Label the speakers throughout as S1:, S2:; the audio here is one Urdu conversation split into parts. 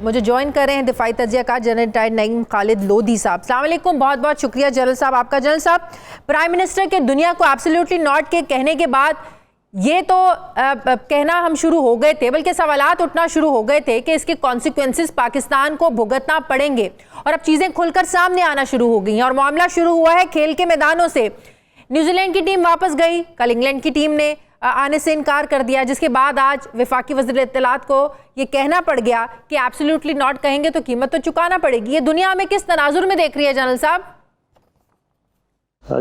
S1: مجھے جوائن کر رہے ہیں دفاعی تجزیہ کار جنرل ریٹائرڈ نعیم خالد لودھی صاحب. السلام علیکم, بہت بہت شکریہ جنرل صاحب آپ کا. جنرل صاحب, پرائم منسٹر کے دنیا کو ایبسلیوٹلی ناٹ کے کہنے کے بعد یہ تو کہنا ہم شروع ہو گئے تھے, بلکہ سوالات اٹھنا شروع ہو گئے تھے کہ اس کے کانسیکوینسز پاکستان کو بھگتنا پڑیں گے, اور اب چیزیں کھل کر سامنے آنا شروع ہو گئی ہیں, اور معاملہ شروع ہوا ہے کھیل کے میدانوں سے. نیوزی لینڈ کی ٹیم واپس گئی, کل انگلینڈ کی ٹیم نے آنے سے انکار کر دیا, جس کے بعد آج وفاقی وزیر اطلاعات کو یہ کہنا پڑ گیا کہ ایبسلیوٹلی ناٹ کہیں گے تو قیمت تو چکانا پڑے گی. یہ دنیا میں کس تناظر میں دیکھ رہی ہے جنرل صاحب؟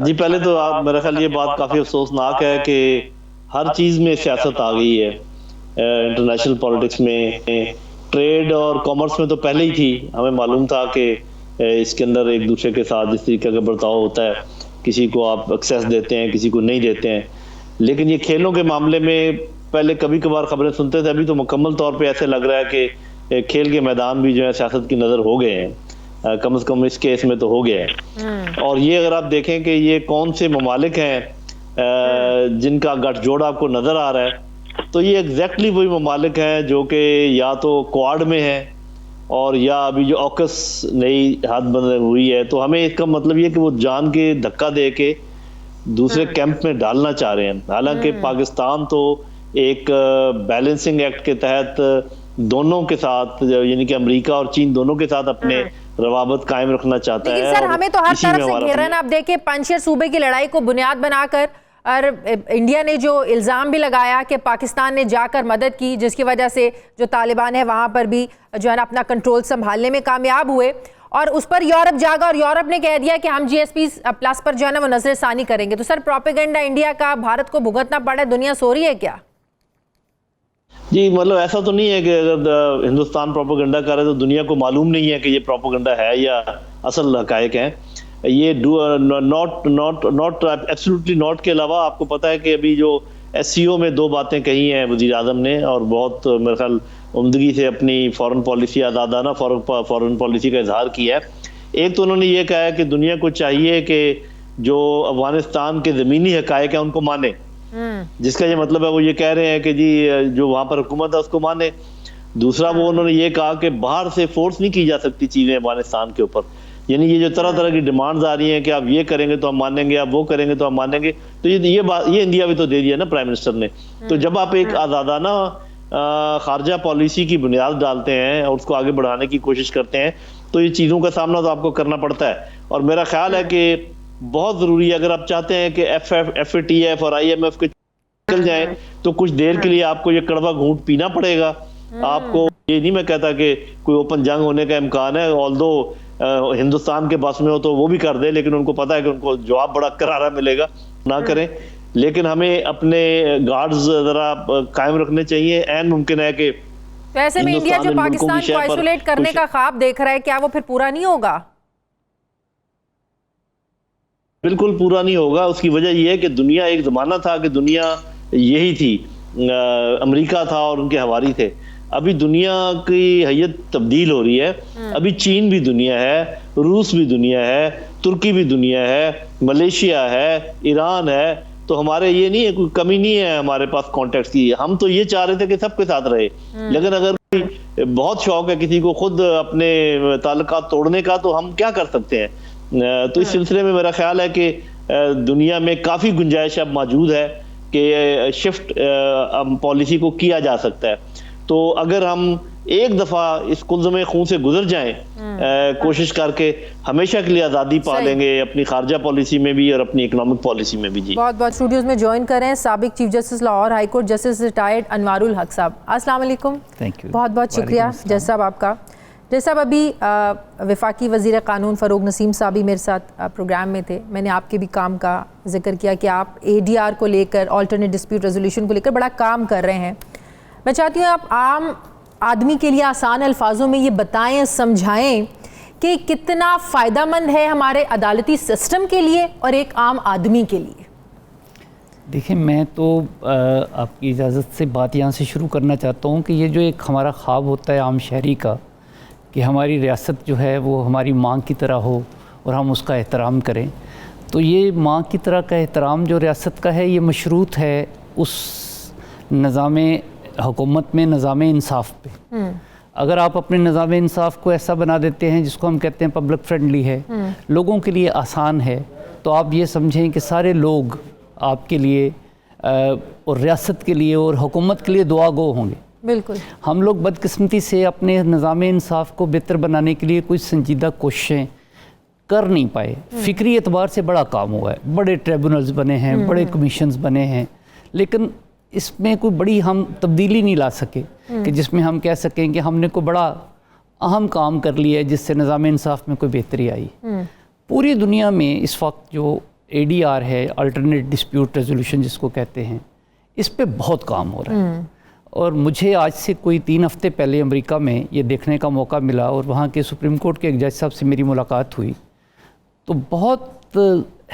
S2: جی پہلے تو میرا خیال یہ بات کافی افسوسناک ہے کہ ہر چیز میں سیاست آ گئی ہے. انٹرنیشنل پالیٹکس میں, ٹریڈ اور کامرس میں تو پہلے ہی تھی. ہمیں معلوم تھا کہ اس کے اندر ایک دوسرے کے ساتھ جس طریقے کا برتاؤ ہوتا ہے, کسی کو آپ ایکسیس دیتے ہیں, کسی کو نہیں دیتے ہیں. لیکن یہ کھیلوں کے معاملے میں پہلے کبھی کبھار خبریں سنتے تھے, ابھی تو مکمل طور پہ ایسے لگ رہا ہے کہ کھیل کے میدان بھی جو ہے سیاست کی نظر ہو گئے ہیں, کم از کم اس کیس میں تو ہو گئے ہیں. اور یہ اگر آپ دیکھیں کہ یہ کون سے ممالک ہیں جن کا گٹھ جوڑ آپ کو نظر آ رہا ہے, تو یہ ایگزیکٹلی وہی ممالک ہیں جو کہ یا تو کوارڈ میں ہیں اور یا ابھی جو اوکس نئی حد بند ہوئی ہے. تو ہمیں اس کا مطلب یہ کہ وہ جان کے دھکا دے کے دوسرے کیمپ میں ڈالنا چاہ رہے ہیں. حالانکہ پاکستان تو ایک بیلنسنگ ایکٹ کے تحت دونوں کے ساتھ, یعنی کہ امریکہ اور چین دونوں کے ساتھ اپنے روابط قائم رکھنا چاہتا ہے.
S1: لیکن سر ہمیں تو ہر طرف سے گھیرن, آپ دیکھیں پنجشیر صوبے کی لڑائی کو بنیاد بنا کر, اور انڈیا نے جو الزام بھی لگایا کہ پاکستان نے جا کر مدد کی, جس کی وجہ سے جو طالبان ہے وہاں پر بھی جو ہے اپنا کنٹرول سنبھالنے میں کامیاب ہوئے, اور اس پر یورپ جاگا اور یورپ نے کہہ دیا کہ ہم جی ایس پی پلس پر جو ہے نا وہ نظر ثانی کریں گے. تو سر پروپیگنڈا انڈیا کا بھارت کو بھگتنا پڑا, دنیا سو رہی ہے کیا؟
S2: جی مطلب ایسا تو نہیں ہے کہ اگر ہندوستان پروپیگنڈا کر رہے تو دنیا کو معلوم نہیں ہے کہ یہ پروپیگنڈا ہے یا اصل حقائق ہیں. یہ ناٹ ایبسلیوٹلی ناٹ کے علاوہ آپ کو پتہ ہے کہ ابھی جو ایس سی او میں 2 باتیں کہی ہیں وزیر اعظم نے, اور بہت میرے خیال عمدگی سے اپنی فورن پالیسی, آزادانہ فورن پالیسی کا اظہار کیا ہے. ایک تو انہوں نے یہ کہا ہے کہ دنیا کو چاہیے کہ جو افغانستان کے زمینی حقائق ہیں ان کو مانے, جس کا یہ مطلب ہے وہ یہ کہہ رہے ہیں کہ جی جو وہاں پر حکومت ہے اس کو مانے. دوسرا وہ انہوں نے یہ کہا کہ باہر سے فورس نہیں کی جا سکتی چیزیں افغانستان کے اوپر, یعنی یہ جو طرح طرح کی ڈیمانڈز آ رہی ہیں کہ آپ یہ کریں گے تو ہم مانیں گے, آپ وہ کریں گے تو ہم مانیں گے. تو یہ انڈیا بھی تو دے دیا نا پرائم منسٹر نے. تو جب آپ ایک آزادانہ خارجہ پالیسی کی بنیاد ڈالتے ہیں اور اس کو آگے بڑھانے کی کوشش کرتے ہیں تو یہ چیزوں کا سامنا تو آپ کو کرنا پڑتا ہے. اور میرا خیال ہے کہ بہت ضروری ہے, اگر آپ چاہتے ہیں کہ ایف اے ٹی ایف اور آئی ایم ایف کے چل جائیں تو کچھ دیر کے لیے آپ کو یہ کڑوا گھونٹ پینا پڑے گا. آپ کو یہ نہیں میں کہتا کہ کوئی اوپن جنگ ہونے کا امکان ہے, آلدو ہندوستان کے بس میں ہو تو وہ بھی کر دے, لیکن ان کو پتا ہے کہ ان کو جواب بڑا کرارا ملے گا, نہ کریں. لیکن ہمیں اپنے گارڈز ذرا قائم رکھنے چاہیے. این ممکن ہے کہ
S1: ویسے میں انڈیا جو پاکستان کو آئسولیٹ کرنے کا خواب دیکھ رہا ہے, کیا وہ پھر پورا نہیں ہوگا؟
S2: بالکل پورا نہیں ہوگا. اس کی وجہ یہ ہے کہ دنیا, ایک زمانہ تھا کہ دنیا یہی تھی, امریکہ تھا اور ان کے حواری تھے. ابھی دنیا کی حیت تبدیل ہو رہی ہے. ابھی چین بھی دنیا ہے, روس بھی دنیا ہے, ترکی بھی دنیا ہے, ملیشیا ہے, ایران ہے. تو ہمارے یہ نہیں ہے, کوئی کمی نہیں ہے ہمارے پاس کانٹیکٹس کی. ہم تو یہ چاہ رہے تھے کہ سب کے ساتھ رہے, لیکن اگر کوئی بہت شوق ہے کسی کو خود اپنے تعلقات توڑنے کا تو ہم کیا کر سکتے ہیں. تو اس سلسلے میں میرا خیال ہے کہ دنیا میں کافی گنجائش اب موجود ہے کہ شفٹ پالیسی کو کیا جا سکتا ہے. تو اگر ہم ایک دفعہ اس کلزم خون سے گزر جائیں کوشش کر کے, ہمیشہ کے لیے آزادی پا لیں گے اپنی خارجہ پالیسی میں بھی اور اپنی اکنامک پالیسی میں بھی. جی
S1: بہت بہت اسٹوڈیوز میں جوائن کر رہے ہیں سابق chief justice Lahore high court justice retired Anwar ul Haq صاحب. السلام علیکم. بہت بہت شکریہ جج صاحب آپ کا. جج صاحب ابھی وفاقی وزیر قانون فروغ نسیم صاحب بھی میرے ساتھ پروگرام میں تھے. میں نے آپ کے بھی کام کا ذکر کیا کہ آپ اے ڈی آر کو لے کر, آلٹرنیٹ ڈسپیوٹ ریزولوشن کو لے کر بڑا کام کر رہے ہیں. میں چاہتی ہوں آپ عام آدمی کے لیے آسان الفاظوں میں یہ بتائیں, سمجھائیں کہ کتنا فائدہ مند ہے ہمارے عدالتی سسٹم کے لیے اور ایک عام آدمی کے لیے.
S3: دیکھیں میں تو آپ کی اجازت سے بات یہاں سے شروع کرنا چاہتا ہوں کہ یہ جو ایک ہمارا خواب ہوتا ہے عام شہری کا کہ ہماری ریاست جو ہے وہ ہماری ماں کی طرح ہو اور ہم اس کا احترام کریں, تو یہ ماں کی طرح کا احترام جو ریاست کا ہے یہ مشروط ہے اس نظام حکومت میں, نظام انصاف پہ. اگر آپ اپنے نظام انصاف کو ایسا بنا دیتے ہیں جس کو ہم کہتے ہیں پبلک فرینڈلی ہے، لوگوں کے لیے آسان ہے، تو آپ یہ سمجھیں کہ سارے لوگ آپ کے لیے اور ریاست کے لیے اور حکومت کے لیے دعا گو ہوں گے۔
S1: بالکل۔
S3: ہم لوگ بدقسمتی سے اپنے نظام انصاف کو بہتر بنانے کے لیے کوئی سنجیدہ کوششیں کر نہیں پائے۔ فکری اعتبار سے بڑا کام ہوا ہے، بڑے ٹریبونلز بنے ہیں، بڑے کمیشنز بنے ہیں، لیکن اس میں کوئی بڑی ہم تبدیلی نہیں لا سکے کہ جس میں ہم کہہ سکیں کہ ہم نے کوئی بڑا اہم کام کر لیا ہے جس سے نظام انصاف میں کوئی بہتری آئی۔ پوری دنیا میں اس وقت جو ADR ہے، الٹرنیٹ ڈسپیوٹ ریزولوشن جس کو کہتے ہیں، اس پہ بہت کام ہو رہا ہے۔ اور مجھے آج سے کوئی 3 ہفتے پہلے امریکہ میں یہ دیکھنے کا موقع ملا اور وہاں کے سپریم کورٹ کے ایک جج صاحب سے میری ملاقات ہوئی، تو بہت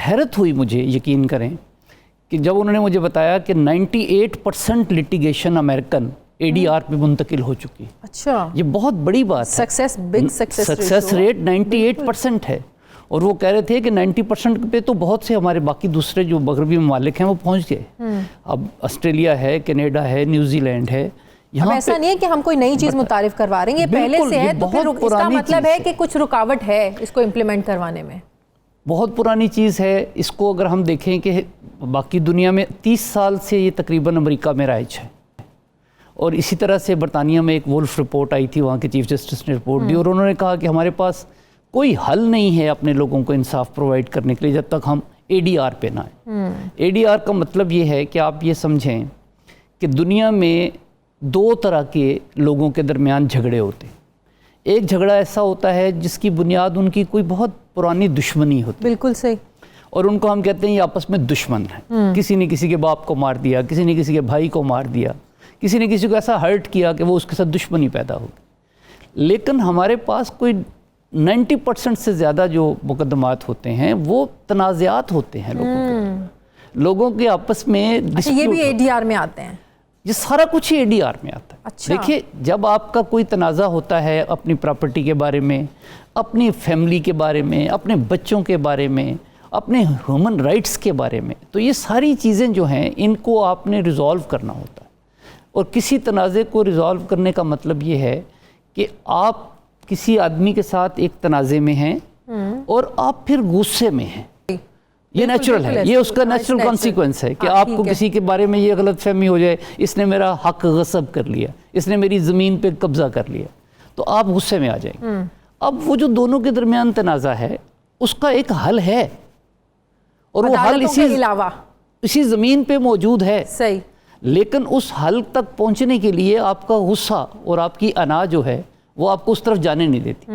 S3: حیرت ہوئی مجھے، یقین کریں کہ جب انہوں نے مجھے بتایا کہ 98% لٹیگیشن امریکن ADR پہ منتقل ہو چکی۔
S1: اچھا،
S3: یہ بہت بڑی بات ہے۔ سکسیس ریٹ 98% ہے، اور وہ کہہ رہے تھے کہ 90% پہ تو بہت سے ہمارے باقی دوسرے جو مغربی ممالک ہیں وہ پہنچ گئے۔ اب آسٹریلیا ہے، کینیڈا ہے، نیوزی لینڈ ہے،
S1: اب ایسا نہیں ہے کہ ہم کوئی نئی چیز متعارف کروا رہے ہیں، یہ پہلے سے ہے، تو پھر اس کا مطلب ہے کہ کچھ رکاوٹ ہے اس کو امپلیمنٹ کروانے میں۔
S3: بہت پرانی چیز ہے۔ اس کو اگر ہم دیکھیں کہ باقی دنیا میں 30 سال سے یہ تقریباً امریکہ میں رائج ہے، اور اسی طرح سے برطانیہ میں ایک وولف رپورٹ آئی تھی، وہاں کے چیف جسٹس نے رپورٹ دی، اور انہوں نے کہا کہ ہمارے پاس کوئی حل نہیں ہے اپنے لوگوں کو انصاف پرووائڈ کرنے کے لیے جب تک ہم ADR پہ نہ آئیں۔ ADR کا مطلب یہ ہے کہ آپ یہ سمجھیں کہ دنیا میں 2 طرح کے لوگوں کے درمیان جھگڑے ہوتے ہیں۔ ایک جھگڑا ایسا ہوتا ہے جس کی بنیاد ان کی کوئی بہت پرانی دشمنی ہوتی ہے،
S1: بالکل صحیح،
S3: اور ان کو ہم کہتے ہیں یہ آپس میں دشمن ہیں، کسی نے کسی کے باپ کو مار دیا، کسی نے کسی کے بھائی کو مار دیا، کسی نے کسی کو ایسا ہرٹ کیا کہ وہ اس کے ساتھ دشمنی پیدا ہو گئی۔ لیکن ہمارے پاس کوئی 90% سے زیادہ جو مقدمات ہوتے ہیں وہ تنازعات ہوتے ہیں لوگوں کے آپس میں۔
S1: یہ بھی ADR میں آتے ہیں؟
S3: یہ سارا کچھ ہی ADR میں آتا ہے۔
S1: اچھا،
S3: دیکھیے، جب آپ کا کوئی تنازع ہوتا ہے اپنی پراپرٹی کے بارے میں، اپنی فیملی کے بارے میں، اپنے بچوں کے بارے میں، اپنے ہیومن رائٹس کے بارے میں، تو یہ ساری چیزیں جو ہیں ان کو آپ نے ریزالو کرنا ہوتا ہے۔ اور کسی تنازع کو ریزالو کرنے کا مطلب یہ ہے کہ آپ کسی آدمی کے ساتھ ایک تنازع میں ہیں اور آپ پھر غصے میں ہیں، یہ نیچرل ہے، یہ اس کا نیچرل کانسیکوینس ہے کہ آپ کو کسی کے بارے میں یہ غلط فہمی ہو جائے، اس نے میرا حق غصب کر لیا، اس نے میری زمین پہ قبضہ کر لیا، تو آپ غصے میں آ جائیں گے۔ اب وہ جو دونوں کے درمیان تنازع ہے اس کا ایک حل ہے، اور وہ حل اسی زمین پہ موجود ہے،
S1: صحیح،
S3: لیکن اس حل تک پہنچنے کے لیے آپ کا غصہ اور آپ کی انا جو ہے وہ آپ کو اس طرف جانے نہیں دیتی۔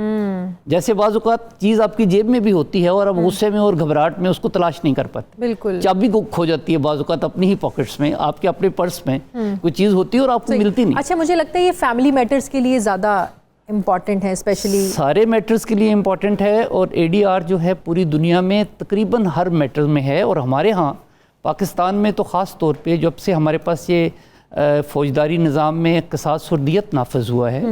S3: جیسے بعض اوقات چیز آپ کی جیب میں بھی ہوتی ہے اور آپ غصے میں اور گھبراہٹ میں اس کو تلاش نہیں کر پاتے،
S1: بالکل،
S3: چابی کو کھو جاتی ہے بعض اوقات اپنی ہی پاکٹس میں، آپ کے اپنے پرس میں کوئی چیز ہوتی ہے اور آپ کو ملتی نہیں۔
S1: اچھا، مجھے لگتا ہے یہ فیملی میٹرز کے لیے زیادہ امپورٹنٹ ہے، اسپیشلی
S3: سارے میٹرز کے لیے امپورٹنٹ ہے، اور ADR جو ہے پوری دنیا میں تقریباً ہر میٹر میں ہے، اور ہمارے ہاں پاکستان میں تو خاص طور پہ جب سے ہمارے پاس یہ فوجداری نظام میں قصاص اور دیت نافذ ہوا ہے،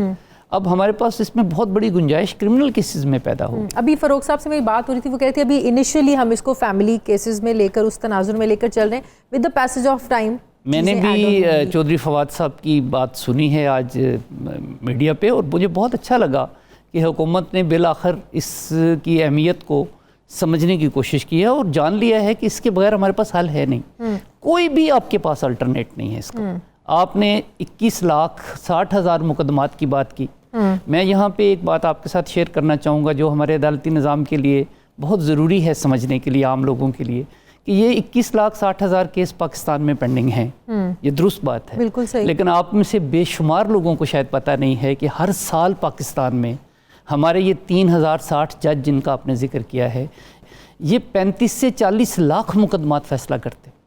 S3: اب ہمارے پاس اس میں بہت بڑی گنجائش کرمنل کیسز میں پیدا ہو۔
S1: ابھی فاروق صاحب سے میری بات ہو رہی تھی، وہ کہہ رہے تھے ابھی انیشیلی ہم اس کو فیملی کیسز میں لے کر اس تناظر میں لے کر چل رہے ہیں، with the passage of time.
S3: میں نے بھی چودھری فواد صاحب کی بات سنی ہے آج میڈیا پہ، اور مجھے بہت اچھا لگا کہ حکومت نے بالآخر اس کی اہمیت کو سمجھنے کی کوشش کی ہے اور جان لیا ہے کہ اس کے بغیر ہمارے پاس حل ہے نہیں، کوئی بھی آپ کے پاس الٹرنیٹ نہیں ہے اس کا۔ آپ نے 21,60,000 مقدمات کی بات کی، میں یہاں پہ ایک بات آپ کے ساتھ شیئر کرنا چاہوں گا جو ہمارے عدالتی نظام کے لیے بہت ضروری ہے سمجھنے کے لیے، عام لوگوں کے لیے، کہ یہ 21,60,000 کیس پاکستان میں پینڈنگ ہیں، یہ درست بات ہے،
S1: بالکل صحیح،
S3: لیکن آپ میں سے بے شمار لوگوں کو شاید پتہ نہیں ہے کہ ہر سال پاکستان میں ہمارے یہ 3,060 جج جن کا آپ نے ذکر کیا ہے، یہ 35 سے 40 لاکھ مقدمات فیصلہ کرتے ہیں۔